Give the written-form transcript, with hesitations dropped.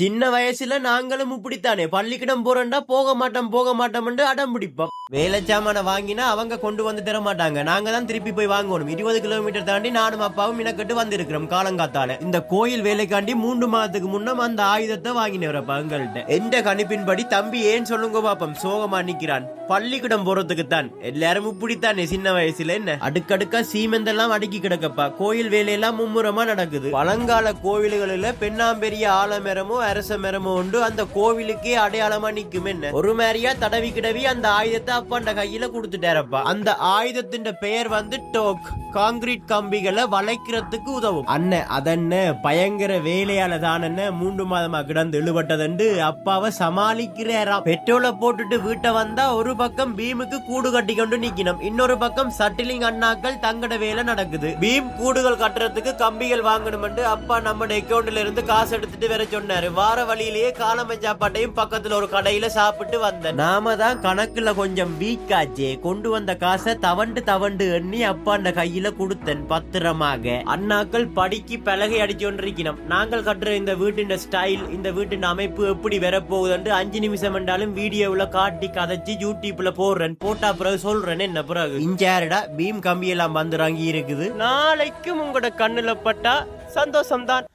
சின்ன வயசுல நாங்களும் இப்படித்தானே பள்ளிக்கிடம் போறேன்டா போக மாட்டோம் அடம் பிடிப்போம். வேலை சாமான வாங்கினா அவங்க கொண்டு வந்து தர மாட்டாங்க, நாங்க தான் திருப்பி போய் வாங்கணும். 20 கிலோமீட்டர் தாண்டி நானும் அப்பாவும் மினக்கட்டு வந்திருக்கிறோம் காலங்காத்தால. இந்த கோயில் வேலைக்காண்டி 3 மாதத்துக்கு முன்னம் அந்த ஆயுதத்தை வாங்கினவரப்பா எங்கள்கிட்ட. எந்த கணிப்பின்படி தம்பி ஏன் சொல்லுங்க பாப்பம் சோகமா நிக்கிறான். பள்ளிக்கூடம் போறதுக்கு தான். எல்லாரும் இப்படித்தானே சின்ன வயசுல என்ன அடுக்கடுக்கா சீமெந்தெல்லாம் அடுக்கி கிடக்கப்பா. கோயில் வேலையெல்லாம் மும்முரமா நடக்குது. பழங்கால கோவில்களில் பெண்ணாம்பெரிய ஆலமரமோ அரச மரமோ உண்டு, அந்த கோவிலுக்கே அடையாளமா நிக்கும். என்ன ஒரு மாதிரியா தடவி கிடவி அந்த ஆயுதத்தை அப்பாண்ட கையில கொடுத்துட்டாரப்பா. அந்த ஆயுதத்தின் பெயர் வந்து டோக். காங்கிரீட் கம்பிகளை வளைக்கிறதுக்கு உதவும். அண்ணன் அதென்ன பயங்கர வேலையால தான் 3 மாதமா கிடந்து இழுபட்டதுண்டு அப்பாவை சமாளிக்கிறாராம். பெட்ரோலை போட்டுட்டு வீட்டை வந்தா ஒரு பக்கம் பீமுக்கு கூடு கட்டி கொண்டு நிக்கணும், இன்னொரு பக்கம் சட்டிலிங் அண்ணாக்கள் தங்கட வேலை நடக்குது. பீம் கூடுகள் கட்டுறதுக்கு கம்பிகள் வாங்கணும். அப்பா நம்ம அக்கௌண்ட்ல இருந்து காசு எடுத்துட்டு வேற சொன்னாரு. வார வழியிலேயே காலமை சாப்பாட்டையும் பக்கத்துல ஒரு கடையில சாப்பிட்டு வந்தேன். நாம தான் கணக்குல கொஞ்சம் வீக்காச்சே. கொண்டு வந்த காசை தவண்டு எண்ணி அப்பாண்ட கையில கொடுத்தேன் பத்திரமாக. அண்ணாக்கள் படிக்கு பலகை அடிச்சு கொண்டிருக்கணும். நாங்கள் கட்டுற இந்த வீட்டின் ஸ்டைல், இந்த வீட்டின் அமைப்பு எப்படி வரப்போகுது 5 நிமிஷம் என்றாலும் வீடியோவில் காட்டி கதைச்சு யூடியூப்ல போடுறேன். போட்டா பிறகு சொல்றேன். என்ன பிறகு இஞ்சாரடா பீம் கம்பி எல்லாம் வந்துறாங்கி இருக்குது. நாளைக்கும் உங்களோட கண்ணுல பட்டா சந்தோஷம் தான்.